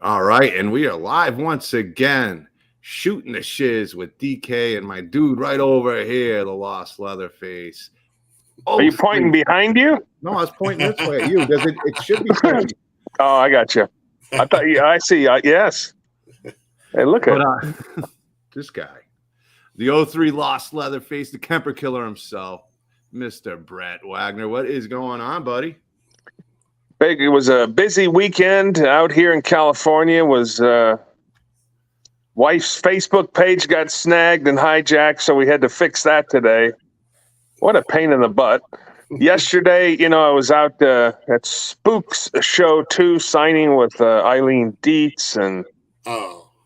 All right, and we are live once again. Shooting the Shizz with DK and my dude right over here, the Lost Leatherface. Are you pointing behind you? No, I was pointing this way at you. Does it should be pointing. Oh, I got you. I thought you. I see. Yes. Hey, look at this guy, the 03 Lost Leatherface, the Kemper Killer himself, Mr. Brett Wagner. What is going on, buddy? It was a busy weekend out here in California. Was wife's Facebook page got snagged and hijacked, so we had to fix that today. What a pain in the butt. Yesterday, I was out at Spooks Show 2 signing with Eileen Dietz and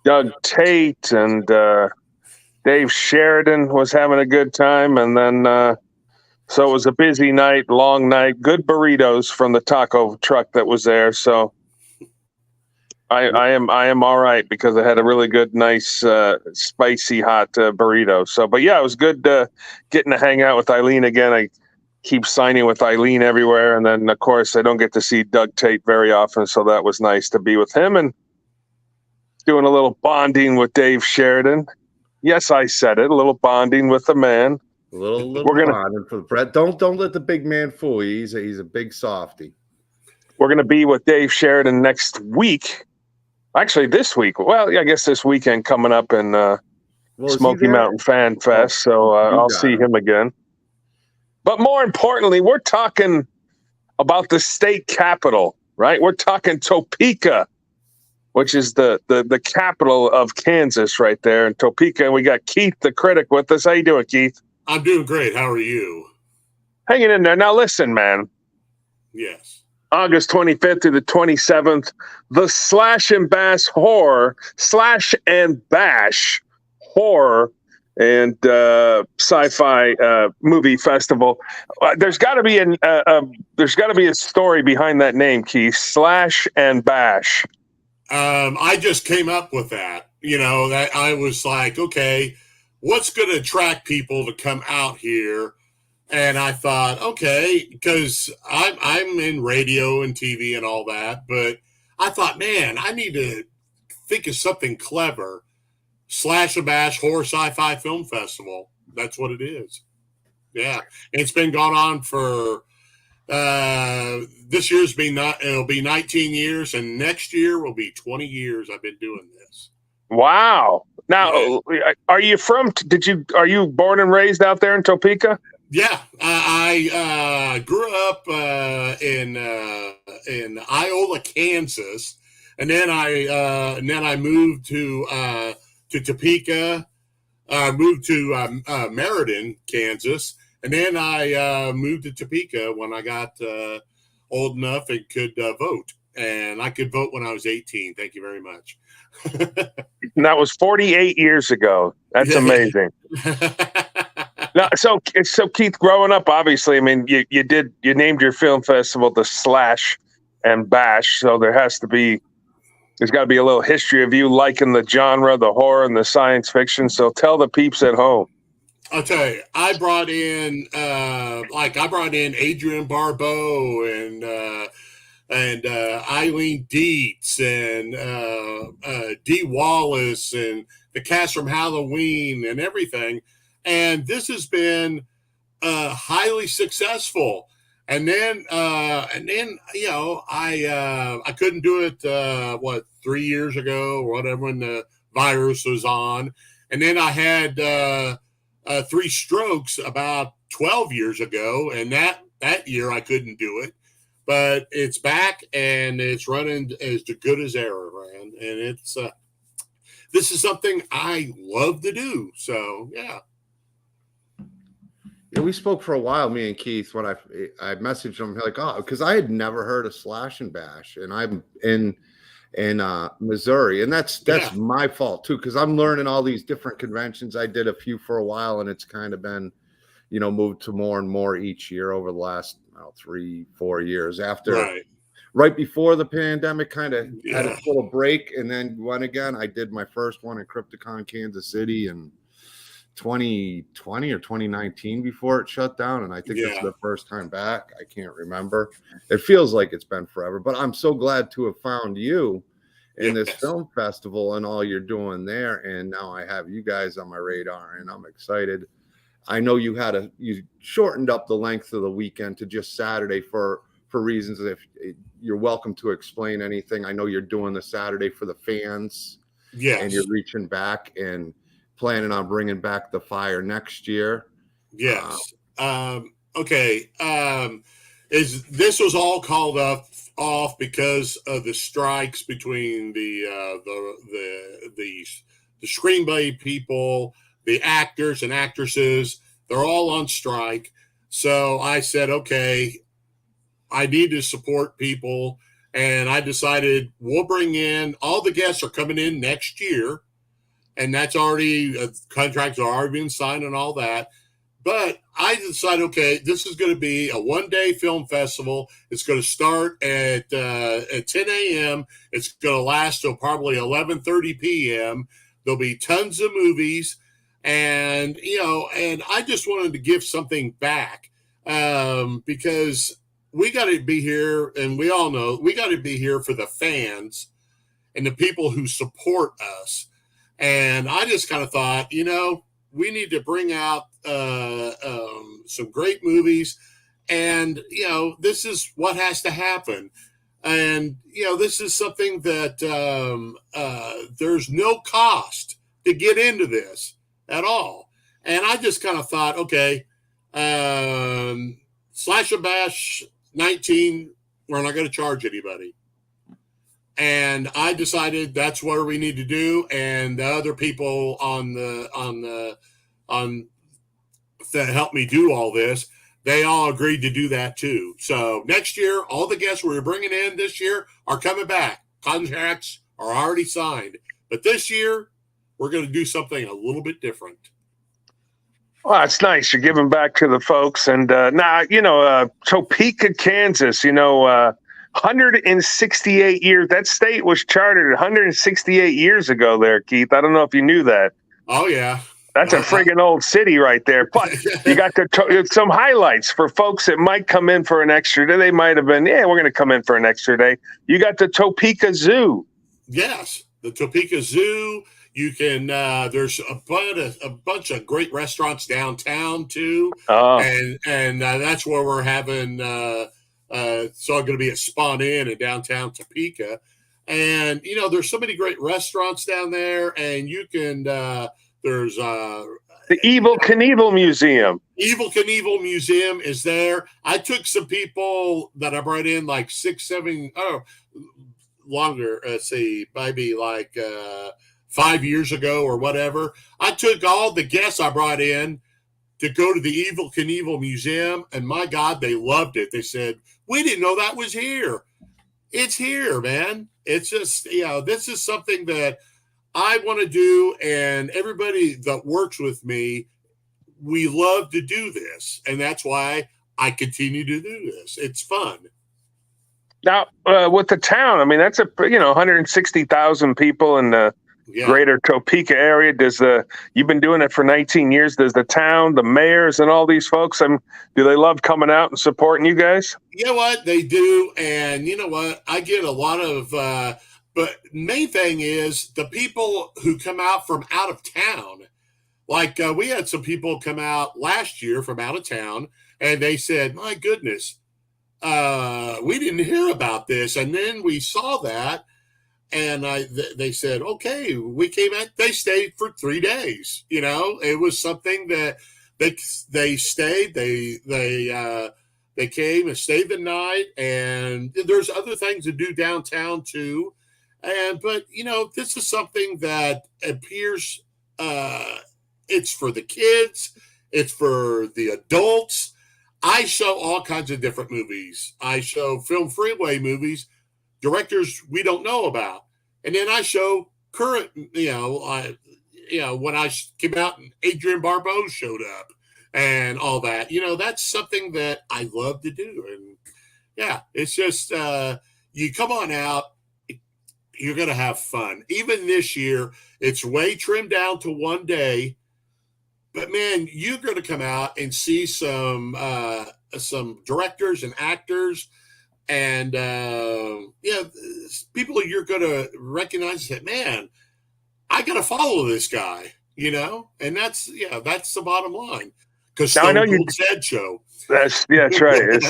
Doug Tate, and Dave Sheridan was having a good time. And then, so it was a busy night, long night, good burritos from the taco truck that was there. So I am all right because I had a really good, nice, spicy, hot burrito. So, but yeah, it was good getting to hang out with Eileen again. I keep signing with Eileen everywhere. And then, of course, I don't get to see Doug Tate very often. So that was nice to be with him and doing a little bonding with Dave Sheridan. Yes, I said it, a little bonding with the man. A little bonding for Brett. Don't let the big man fool you. He's a big softy. We're going to be with Dave Sheridan next week. Actually, this week. Well, yeah, I guess this weekend coming up in Smoky Mountain Fan Fest. So I'll see him again. But more importantly, we're talking about the state capital, right? We're talking Topeka, which is the capital of Kansas right there in Topeka. And we got Keith, the critic, with us. How you doing, Keith? I'm doing great. How are you? Hanging in there. Now, listen, man. Yes. August 25th to the 27th, the Slash and Bash Horror and Sci-Fi Movie Festival. There's got to be a story behind that name, Keith. Slash and Bash. I just came up with that. That I was like, okay, what's going to attract people to come out here? And I thought, okay, because I'm in radio and TV and all that, but I thought, man, I need to think of something clever. Slash and Bash Horror Sci-Fi Film Festival. That's what it is. Yeah, and it's been going on for this year's it'll be 19 years, and next year will be 20 years. I've been doing this. Wow. Now, are you you born and raised out there in Topeka? Yeah, I grew up in Iola, Kansas, and then I moved to Topeka. Moved to Meriden, Kansas, and then I moved to Topeka when I got old enough and could vote. And I could vote when I was 18. Thank you very much. And that was 48 years ago. That's amazing. Now, so Keith, growing up, obviously, I mean, you named your film festival the Slash and Bash. So there's got to be a little history of you liking the genre, the horror and the science fiction. So tell the peeps at home. I'll tell you, I brought in Adrienne Barbeau and Eileen Dietz and Dee Wallace and the cast from Halloween and everything. And this has been highly successful. And then I couldn't do it 3 years ago or whatever when the virus was on. And then I had 3 strokes about 12 years ago, and that year I couldn't do it. But it's back and it's running as good as ever, man. And it's this is something I love to do. So yeah. Yeah, we spoke for a while, me and Keith, when I messaged him like, because I had never heard of Slash and Bash, and I'm in Missouri, and that's my fault too, because I'm learning all these different conventions. I did a few for a while, and it's kind of been, moved to more and more each year over the last 3-4 years. After right before the pandemic, kind of had a little break, and then went again. I did my first one in Crypticon, Kansas City, and 2020 or 2019 before it shut down, and I think it's the first time back. I can't remember. It feels like it's been forever, but I'm so glad to have found you in this Yes. film festival and all you're doing there. And now I have you guys on my radar, and I'm excited. I know you shortened up the length of the weekend to just Saturday for reasons. If you're welcome to explain anything, I know you're doing the Saturday for the fans, Yes. and you're reaching back and planning on bringing back the fire next year. Yes. Okay. This was all called off because of the strikes between the screenplay people, the actors and actresses. They're all on strike. So I said, okay, I need to support people, and I decided we'll bring in all the guests are coming in next year, and that's already contracts are already being signed and all that. But I decided, okay, this is going to be a one-day film festival. It's going to start at 10 a.m. It's going to last till probably 11:30 p.m. There'll be tons of movies, and and I just wanted to give something back because we got to be here, and we all know we got to be here for the fans and the people who support us. And I just kind of thought, we need to bring out some great movies, and this is what has to happen. And this is something that there's no cost to get into this at all. And I just kind of thought, okay, Slash and Bash 19, we're not going to charge anybody. And I decided that's what we need to do. And the other people that helped me do all this, they all agreed to do that too. So next year, all the guests we're bringing in this year are coming back. Contracts are already signed. But this year, we're going to do something a little bit different. Well, it's nice. You're giving back to the folks. And Topeka, Kansas, 168 years. That state was chartered 168 years ago there, Keith. I don't know if you knew that. Oh, yeah. That's a friggin' old city right there. But you got some highlights for folks that might come in for an extra day. They might have been, we're going to come in for an extra day. You got the Topeka Zoo. Yes, the Topeka Zoo. You can. There's a bunch of great restaurants downtown too, and that's where we're having. So I'm going to be at Spawn Inn in downtown Topeka, and there's so many great restaurants down there, and you can. There's the Evel Knievel Museum. Evel Knievel Museum is there. I took some people that I brought in like 6, 7, longer. Let's see, maybe like 5 years ago or whatever. I took all the guests I brought in to go to the Evel Knievel Museum, and my God, they loved it. They said, "We didn't know that was here." It's here, man. It's just this is something that I want to do, and everybody that works with me, we love to do this, and that's why I continue to do this. It's fun. Now, with the town, I mean, that's 160,000 people in the greater Topeka area. You've been doing it for 19 years. Does the town, the mayors, and all these folks, do they love coming out and supporting you guys? You know what? They do, and you know what? I get a lot of but main thing is the people who come out from out of town. Like we had some people come out last year from out of town, and they said, "My goodness, we didn't hear about this." And then we saw that, and they said, "Okay, we came out." They stayed for 3 days. It was something that they stayed. They came and stayed the night, and there's other things to do downtown too. But this is something that appears. It's for the kids. It's for the adults. I show all kinds of different movies. I show Film Freeway movies, directors we don't know about, and then I show current. When I came out and Adrian Barbeau showed up and all that. That's something that I love to do, and it's just you come on out. You're going to have fun. Even this year, it's way trimmed down to one day. But, man, you're going to come out and see some directors and actors And people you're going to recognize and say, man, I got to follow this guy, and that's the bottom line. Because Stone Cold said so. That's right.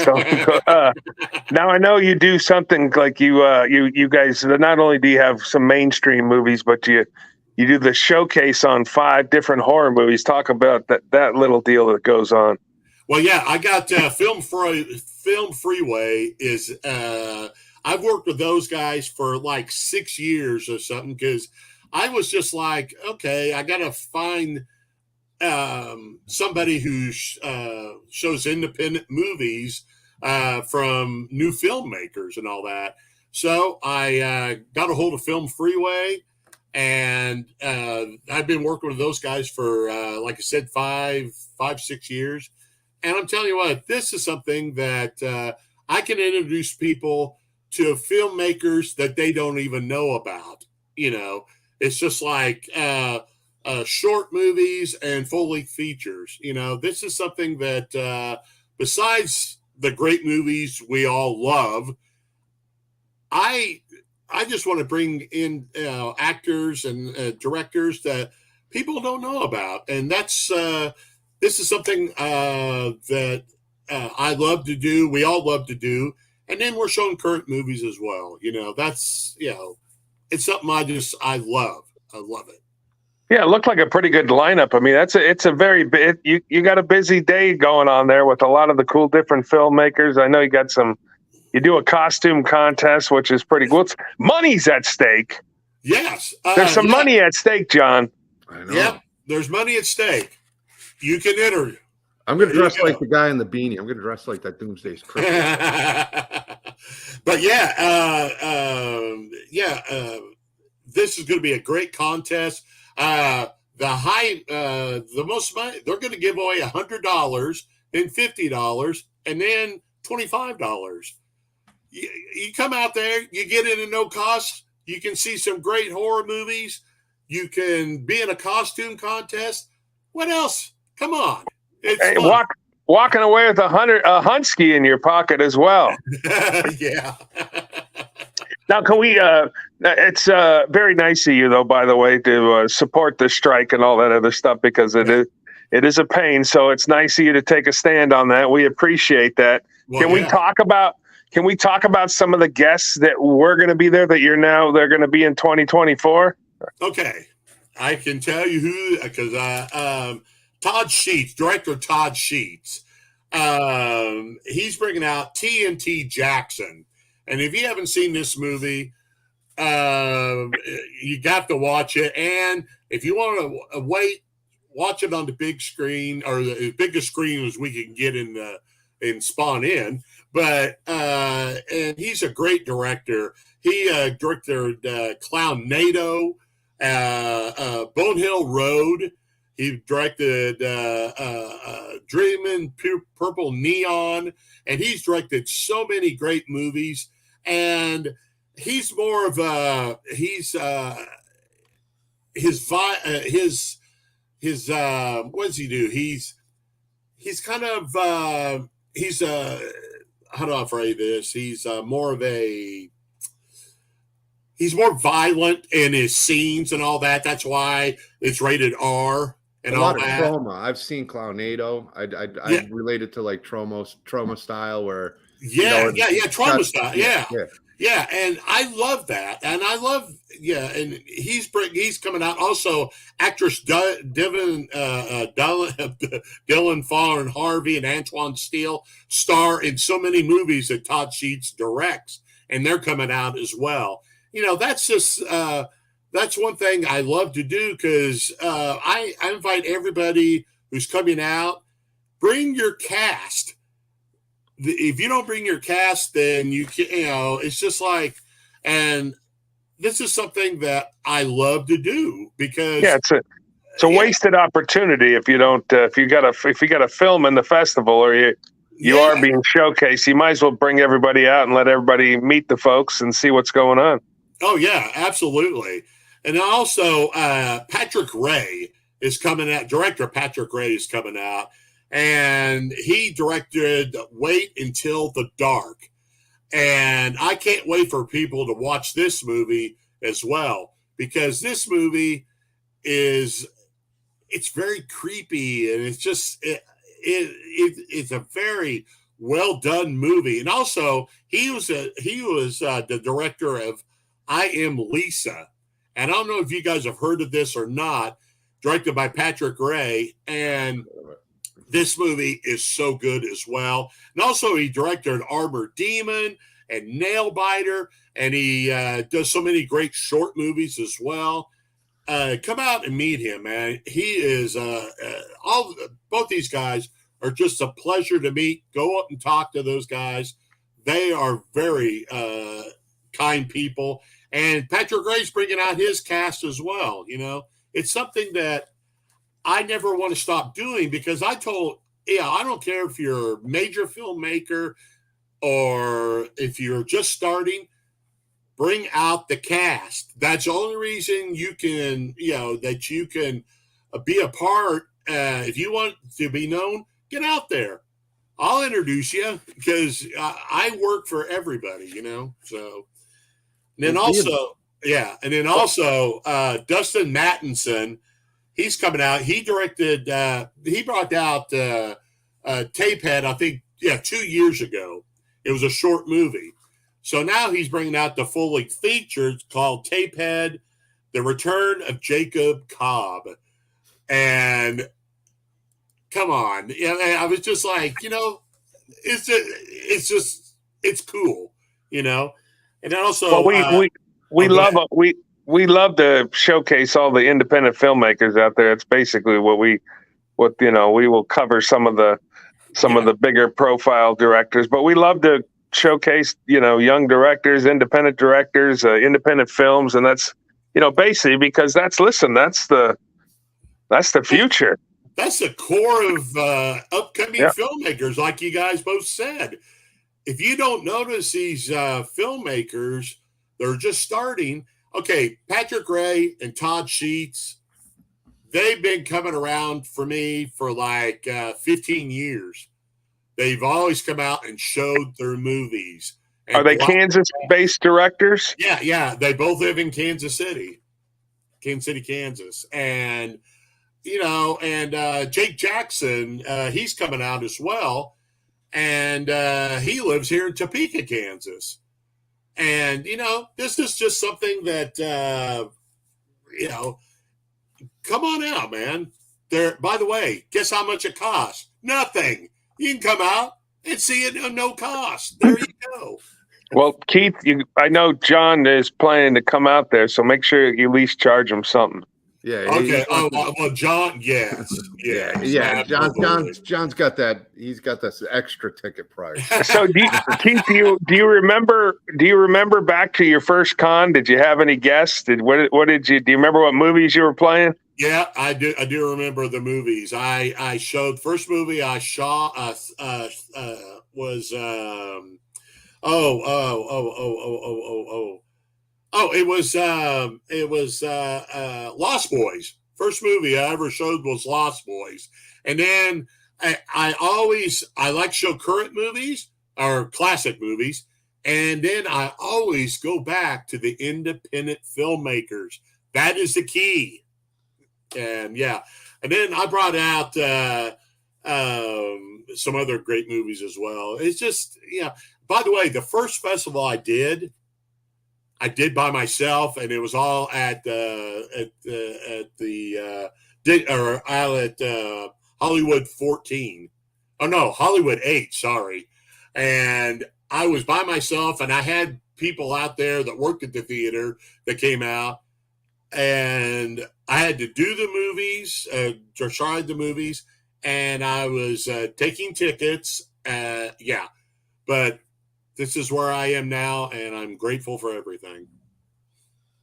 Now I know you do something like you guys. Not only do you have some mainstream movies, but you do the showcase on 5 different horror movies. Talk about that little deal that goes on. Well, yeah, I got Film Freeway is. I've worked with those guys for like 6 years or something because I was just like, okay, I got to find somebody who shows independent movies from new filmmakers and all that. So I got a hold of Film Freeway, and I've been working with those guys for, like I said, 5-6 years. And I'm telling you what, this is something that I can introduce people to filmmakers that they don't even know about. It's just like short movies and full-length features. This is something that besides the great movies we all love, I just want to bring in actors and directors that people don't know about. And that's this is something that I love to do. We all love to do. And then we're showing current movies as well. That's, it's something I love. I love it. Yeah, it looked like a pretty good lineup. I mean, it's a very big, you got a busy day going on there with a lot of the cool different filmmakers. I know you do a costume contest, which is pretty cool. Money's at stake. Yes. There's some money at stake, John. I know. Yep. There's money at stake. You can enter. I'm going to dress like the guy in the beanie. I'm going to dress like that Doomsday's Christmas. But this is going to be a great contest. The most money, they're going to give away $100 and $50 and then $25. You come out there, you get in at no cost. You can see some great horror movies. You can be in a costume contest. What else? Come on. It's walking away with a Hunsky in your pocket as well. Yeah. Now, can we? It's very nice of you, though, by the way, to support the strike and all that other stuff because it is a pain. So it's nice of you to take a stand on that. We appreciate that. Well, Can we talk about some of the guests that were going to be there that they're going to be in 2024? Okay, I can tell you who because Todd Sheets, director Todd Sheets, he's bringing out TNT Jackson. And if you haven't seen this movie, you got to watch it. And if you want to watch it on the big screen or the biggest screen as we can get in Spawn In. But and he's a great director. He directed Clownado, Bonehill Road. He directed Dreamin' Purple Neon, and he's directed so many great movies. And he's more of what does he do? He's kind of how do I phrase this? He's more violent in his scenes and all that. That's why it's rated R. And a all lot of that. trauma. I've seen Clownado. I relate it to like trauma style where trauma style. Yeah, and I love that. And I love and he's coming out. Also, actress Dylan Farr Harvey and Antoine Steele star in so many movies that Todd Sheets directs, and they're coming out as well. That's just that's one thing I love to do because I invite everybody who's coming out, bring your cast. If you don't bring your cast, then it's just like, and this is something that I love to do because it's a wasted opportunity if you don't if you got a film in the festival or you are being showcased, you might as well bring everybody out and let everybody meet the folks and see what's going on. Oh yeah, absolutely. And also, Patrick Ray is coming out. Director Patrick Ray is coming out, and he directed "Wait Until the Dark." And I can't wait for people to watch this movie as well, because this movie it's very creepy, and it's just it's a very well done movie. And also he was the director of I Am Lisa, and I don't know if you guys have heard of this or not. Directed by Patrick Ray, and this movie is so good as well. And also he directed Armored Demon and Nailbiter, and he does so many great short movies as well. Come out and meet him, man. He is both these guys are just a pleasure to meet. Go up and talk to those guys. They are very kind people. And Patrick Ray's bringing out his cast as well, you know. It's something that I never want to stop doing, because I don't care if you're a major filmmaker or if you're just starting, bring out the cast. That's the only reason you can, that you can be a part. If you want to be known, get out there. I'll introduce you, because I work for everybody, you know. So, and then also, Dustin Mattinson, he's coming out. He directed. He brought out Tapehead, I think, 2 years ago. It was a short movie. So now he's bringing out the full-length feature called Tapehead: The Return of Jacob Cobb. And come on, I was just like, it's cool, you know. And then also, we love to showcase all the independent filmmakers out there. It's basically we will cover some of the bigger profile directors, but we love to showcase, young directors, independent directors, independent films. And that's, basically because that's the future. That's the core of upcoming filmmakers, like you guys both said. If you don't notice these filmmakers, they're just starting. Okay, Patrick Ray and Todd Sheets, they've been coming around for me for like 15 years. They've always come out and showed their movies. And are they Kansas-based directors? Yeah. They both live in Kansas City, Kansas. And, Jake Jackson, he's coming out as well. And he lives here in Topeka, Kansas. And, this is just something that, come on out, man. By the way, guess how much it costs? Nothing. You can come out and see it at no cost. There you go. Well, Keith, I know John is planning to come out there, so make sure you at least charge him something. Yeah. Okay. Well, John, yes. Yeah. John's got that. He's got this extra ticket price. So, Keith, do you remember back to your first con? Did you have any guests? Do you remember what movies you were playing? Yeah, I do. I do remember the movies. I showed first movie I shot was it was Lost Boys. First movie I ever showed was Lost Boys. And then I like to show current movies or classic movies. And then I always go back to the independent filmmakers. That is the key. And and then I brought out some other great movies as well. It's just, by the way, the first festival I did by myself, and it was all at Hollywood 14. Oh no, Hollywood 8, sorry. And I was by myself, and I had people out there that worked at the theater that came out, and I had to do the movies, to try the movies, and I was taking tickets. But this is where I am now, and I'm grateful for everything.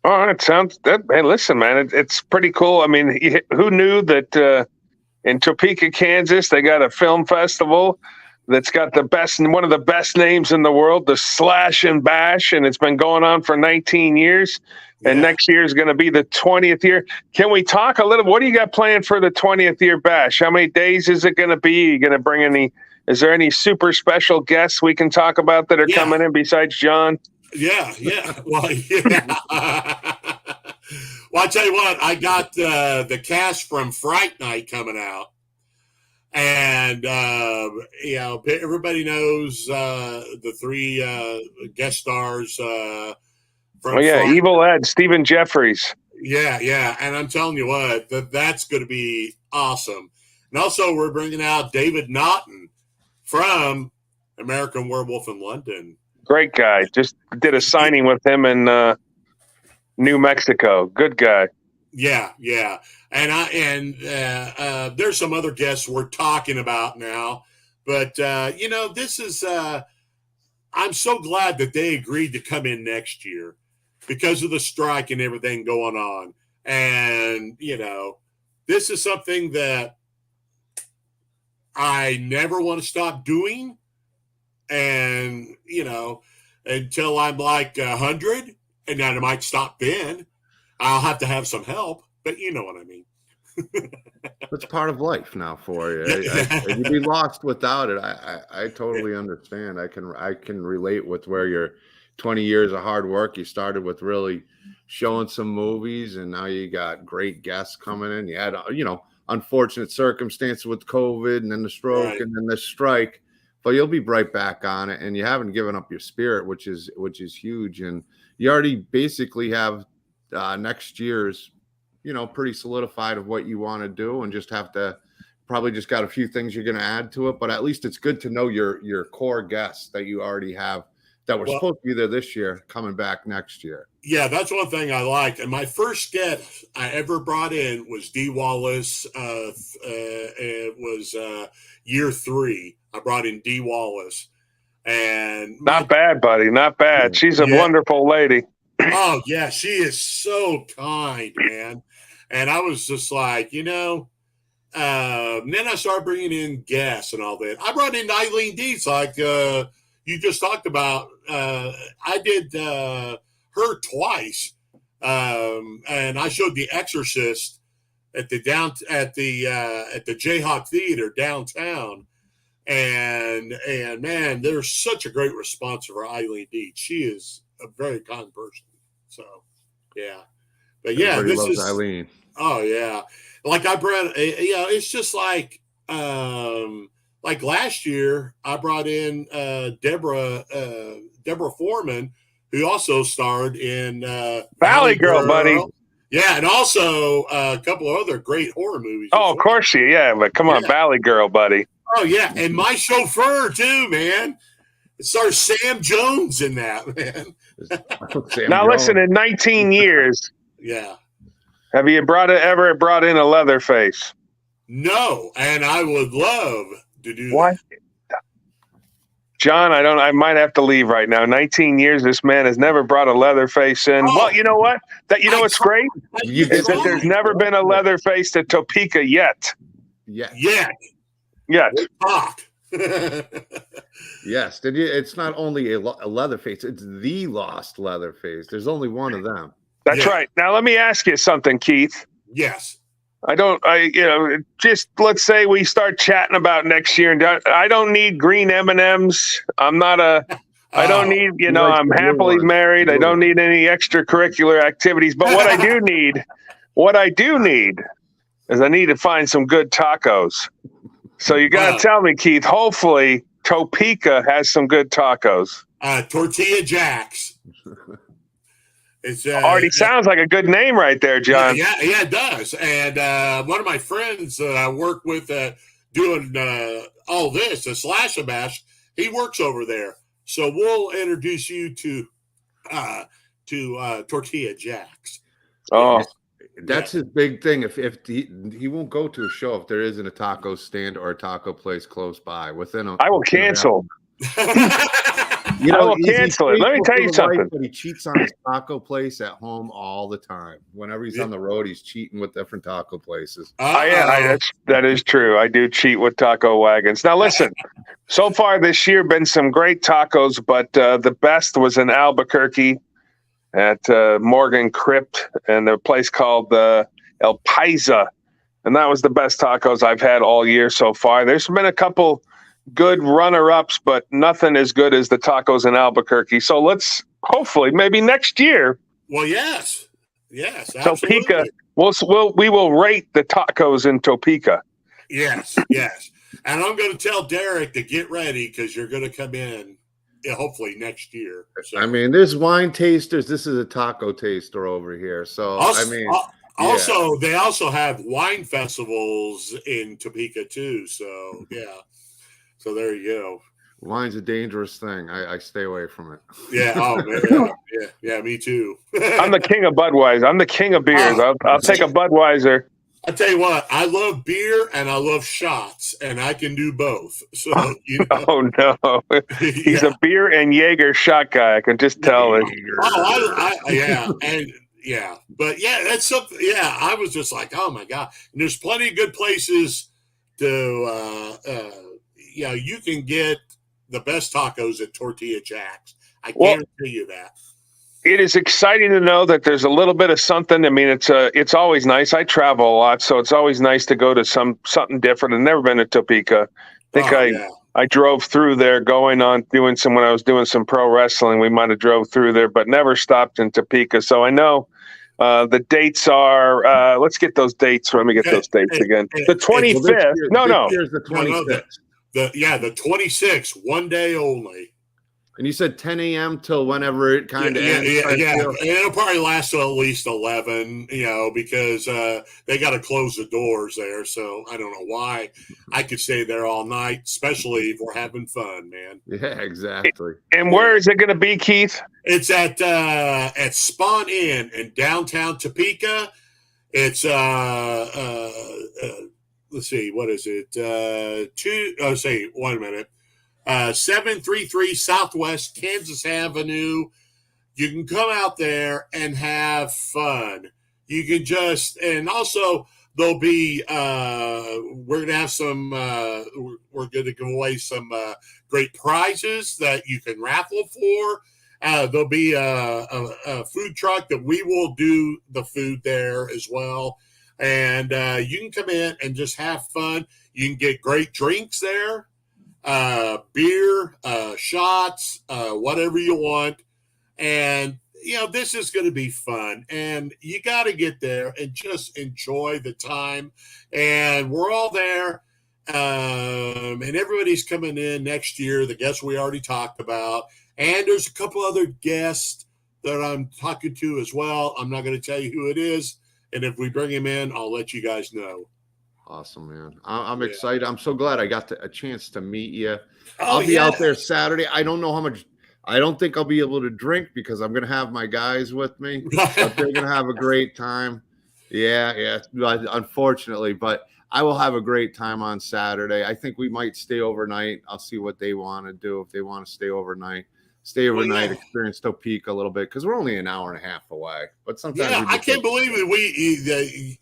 Oh, it sounds that. Hey, listen, man, it's pretty cool. I mean, who knew that in Topeka, Kansas, they got a film festival that's got one of the best names in the world, the Slash and Bash, and it's been going on for 19 years. And next year is going to be the 20th year. Can we talk a little? What do you got planned for the 20th year bash? How many days is it going to be? Are you going to bring any Is there any super special guests we can talk about that are coming in besides John? Yeah. Well, yeah. Well, I tell you what, I got the cast from Fright Night coming out. And, everybody knows the three guest stars from Fright. Evil Ed, Stephen Jeffries. Yeah. And I'm telling you what, that's going to be awesome. And also, we're bringing out David Naughton from American Werewolf in London. Great guy. Just did a signing with him in New Mexico. Good guy. Yeah. And there's some other guests we're talking about now, but this is. I'm so glad that they agreed to come in next year because of the strike and everything going on, and this is something that I never want to stop doing. And, until I'm like 100, and then I might stop then. I'll have to have some help, but you know what I mean. It's part of life now for you. You'd be lost without it. I totally understand. I can relate with where you're 20 years of hard work. You started with really showing some movies, and now you got great guests coming in. You had, unfortunate circumstances with COVID and then the stroke and then the strike. But you'll be right back on it, and you haven't given up your spirit, which is huge. And you already basically have next year's, pretty solidified of what you want to do, and just have to probably just got a few things you're going to add to it. But at least it's good to know your core guests that you already have that were supposed to be there this year coming back next year. Yeah, that's one thing I like. And my first guest I ever brought in was Dee Wallace. It was year 3. I brought in Dee Wallace. And not bad, buddy. Not bad. She's a wonderful lady. Oh, yeah. She is so kind, man. And I was just like, then I started bringing in guests and all that. I brought in Eileen Dietz, like you just talked about. I did her twice. And I showed The Exorcist at the Jayhawk Theater downtown. And man, there's such a great response for Eileen Dietz. She is a very kind person. So, yeah. But yeah, everybody loves Eileen. Oh yeah. Like I brought, it's just like last year I brought in Deborah Foreman, who also starred in Valley Girl, buddy. Yeah, and also a couple of other great horror movies. Oh, of course but come on, Valley Girl, buddy. Oh yeah, and my chauffeur too, man. It stars Sam Jones in that, man. Now listen, in 19 years, have you ever brought in a Leatherface? No, and I would love to do what? That. John, I might have to leave right now. 19 years, this man has never brought a Leatherface in. Oh, well, you know what? What's great is that there's never been a Leatherface to Topeka yet. Yet. Talk. Yes, it's not only a Leatherface, it's the lost Leatherface. There's only one of them. That's right. Now let me ask you something, Keith. Yes. Just let's say we start chatting about next year, and I don't need green M&Ms. I don't need, I'm happily married. I don't need any extracurricular activities. But what I do need is I need to find some good tacos. So you got to tell me, Keith, hopefully Topeka has some good tacos. Tortilla Jacks. It already sounds like a good name right there, John. Yeah, it does. And one of my friends that I work with doing all this, a Slash and Bash, he works over there. So we'll introduce you to Tortilla Jacks. Oh, that's his big thing. If he won't go to a show if there isn't a taco stand or a taco place close by. I will cancel. I will cancel it. Let me tell you something. But he cheats on his taco place at home all the time. Whenever he's on the road, he's cheating with different taco places. That is true. I do cheat with taco wagons. Now listen, so far this year been some great tacos, but the best was in Albuquerque at Morgan Crypt and a place called El Paisa. And that was the best tacos I've had all year so far. There's been a couple good runner-ups, but nothing as good as the tacos in Albuquerque. So let's hopefully maybe next year. Well, yes, absolutely. Topeka. We will rate the tacos in Topeka. Yes. And I'm going to tell Derek to get ready because you're going to come in hopefully next year. So. I mean, there's wine tasters. This is a taco taster over here. So, also, they yeah. also have wine festivals in Topeka too. So, yeah. So there you go. Wine's a dangerous thing. I stay away from it. Yeah. Oh, man. Yeah, me too. I'm the king of Budweiser. I'm the king of beers. I'll take a Budweiser. I tell you what, I love beer and I love shots, and I can do both. So, you know. Oh no, he's a beer and Jaeger shot guy. I can just tell it. But yeah, that's something. Yeah, I was just like, oh my god. And there's plenty of good places to, you can get the best tacos at Tortilla Jack's. I guarantee you that. It is exciting to know that there's a little bit of something. I mean, it's always nice. I travel a lot, so it's always nice to go to something different. I've never been to Topeka. I drove through there when I was doing some pro wrestling. We might have drove through there, but never stopped in Topeka. So I know the dates are. Let's get those dates. Let me get those dates again. The 25th. Here's the 26th. The 26th, one day only. And you said 10 a.m. till whenever it kind of ends. Yeah. And it'll probably last till at least 11, because they got to close the doors there. So I don't know why. I could stay there all night, especially if we're having fun, man. Yeah, exactly. And where is it going to be, Keith? It's at Spawn Inn in downtown Topeka. It's let's see, what is it? 733 Southwest Kansas Avenue. You can come out there and have fun. You can and also there'll be, we're going to have some, we're going to give away some great prizes that you can raffle for. There'll be a food truck that we will do the food there as well. And you can come in and just have fun. You can get great drinks there. Beer, shots, whatever you want. And, this is going to be fun. And you got to get there and just enjoy the time. And we're all there. And everybody's coming in next year, the guests we already talked about. And there's a couple other guests that I'm talking to as well. I'm not going to tell you who it is. And if we bring him in, I'll let you guys know. Awesome, man. I'm excited. I'm so glad I got a chance to meet you. I'll be out there Saturday. I don't know how much. I don't think I'll be able to drink because I'm going to have my guys with me. But they're going to have a great time. Yeah. Unfortunately, but I will have a great time on Saturday. I think we might stay overnight. I'll see what they want to do. If they want to stay overnight, experience Topeka a little bit because we're only an hour and a half away. But sometimes I can't believe it.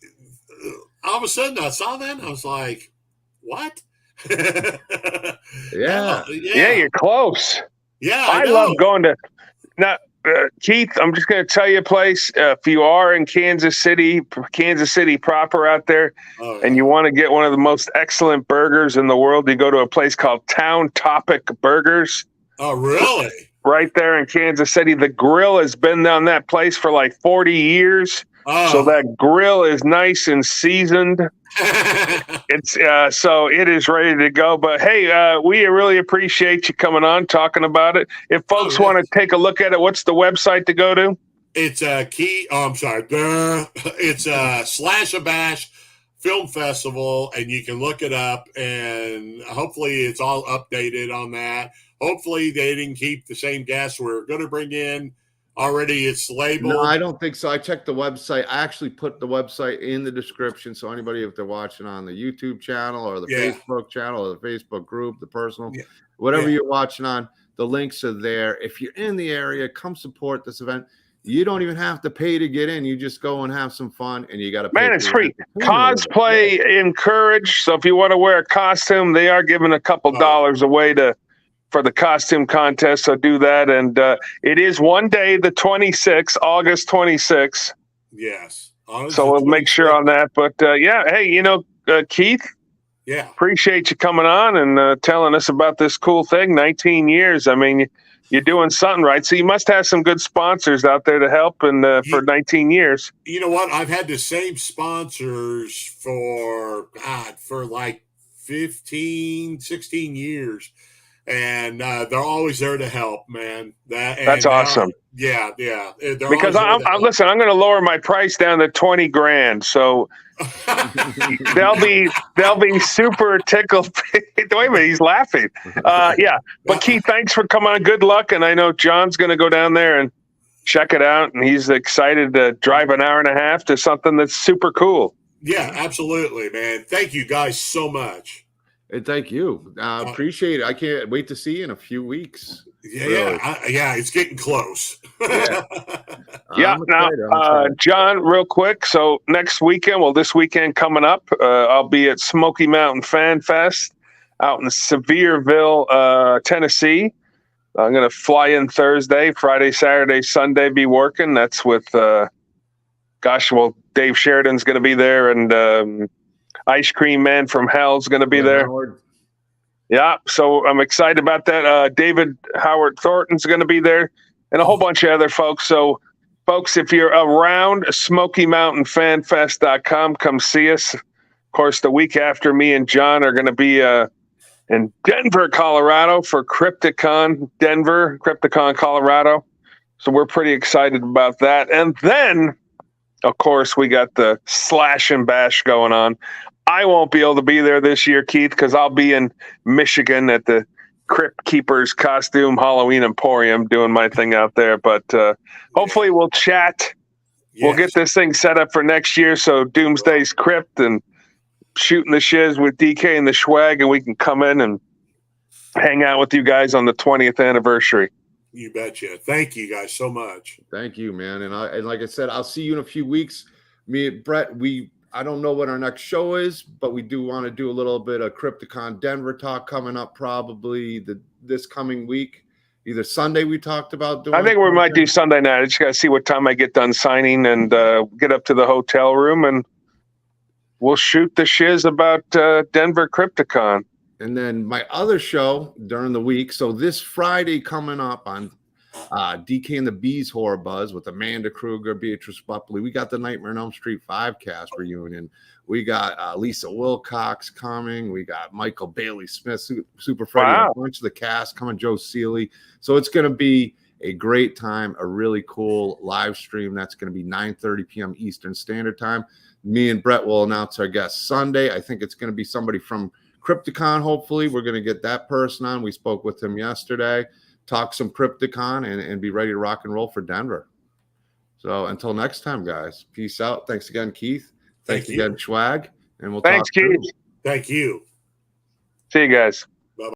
All of a sudden I saw that and I was like, what? Yeah, you're close. Yeah, I love going to now. Keith, I'm just going to tell you a place. If you are in Kansas City proper out there, and you want to get one of the most excellent burgers in the world, you go to a place called Town Topic Burgers. Oh, really? Right there in Kansas City. The grill has been on that place for like 40 years. So that grill is nice and seasoned. It's so it is ready to go. But hey, we really appreciate you coming on, talking about it. If folks want to take a look at it, what's the website to go to? It's It's Slash a Bash Film Festival, and you can look it up. And hopefully, it's all updated on that. Hopefully, they didn't keep the same guests we're going to bring in. Already it's labeled. No, I don't think so. I checked the website. I actually put the website in the description. So anybody, if they're watching on the YouTube channel or the Facebook channel or the Facebook group, the personal, whatever you're watching on, the links are there. If you're in the area, come support this event. You don't even have to pay to get in. You just go and have some fun, and you got to pay. Man, it's free. Cosplay encouraged. So if you want to wear a costume, they are giving a couple dollars away for the costume contest, so do that. And it is one day, the 26th, August 26th. Yes. So we'll make sure on that. But hey, Keith, Yeah. Appreciate you coming on and telling us about this cool thing. 19 years. I mean, you're doing something right. So you must have some good sponsors out there to help and for 19 years. You know what? I've had the same sponsors for like 15, 16 years. And they're always there to help, man. That's awesome. Yeah. Because listen, I'm going to lower my price down to 20 grand. So they'll be super tickled. Wait a minute, he's laughing. Yeah. But Keith, thanks for coming on. Good luck. And I know John's going to go down there and check it out. And he's excited to drive an hour and a half to something that's super cool. Yeah, absolutely, man. Thank you guys so much. And thank you. Appreciate it. I can't wait to see you in a few weeks. Yeah, it's getting close. Yeah. Now, John, real quick. So next weekend, this weekend coming up, I'll be at Smoky Mountain Fan Fest out in Sevierville, Tennessee. I'm going to fly in Thursday, Friday, Saturday, Sunday, be working. That's with, Dave Sheridan's going to be there, and Ice Cream Man from Hell's going to be there. Howard. Yeah, so I'm excited about that. David Howard Thornton's going to be there, and a whole bunch of other folks. So, folks, if you're around, SmokyMountainFanFest.com, come see us. Of course, the week after, me and John are going to be in Denver, Colorado for Crypticon, Colorado. So we're pretty excited about that. And then, of course, we got the Slash and Bash going on. I won't be able to be there this year, Keith, because I'll be in Michigan at the Crypt Keepers Costume Halloween Emporium doing my thing out there. But hopefully we'll chat. Yes. We'll get this thing set up for next year. So Doomsday's Crypt and Shootin the Shizz with DK and the Schwag, and we can come in and hang out with you guys on the 20th anniversary. You betcha. Thank you guys so much. Thank you, man. And like I said, I'll see you in a few weeks. Me and Brett, I don't know what our next show is, but we do want to do a little bit of Crypticon Denver talk coming up probably this coming week. Either Sunday we talked about doing. I think we might do Sunday night. I just got to see what time I get done signing and get up to the hotel room, and we'll shoot the shiz about Denver Crypticon. And then my other show during the week. So this Friday coming up on DK and the Bees Horror Buzz with Amanda Kruger, Beatrice Buckley. We got the Nightmare on Elm Street 5 cast reunion. We got Lisa Wilcox coming. We got Michael Bailey Smith, Super Freddy, a bunch of the cast coming, Joe Seeley. So it's going to be a great time, a really cool live stream. That's going to be 9:30 p.m. Eastern Standard Time. Me and Brett will announce our guest Sunday. I think it's going to be somebody from Crypticon, hopefully. We're going to get that person on. We spoke with him yesterday. Talk some Crypticon and be ready to rock and roll for Denver. So until next time, guys, peace out. Thanks again, Keith. Thanks again, Schwag. And we'll talk soon. Keith. Thank you. See you guys.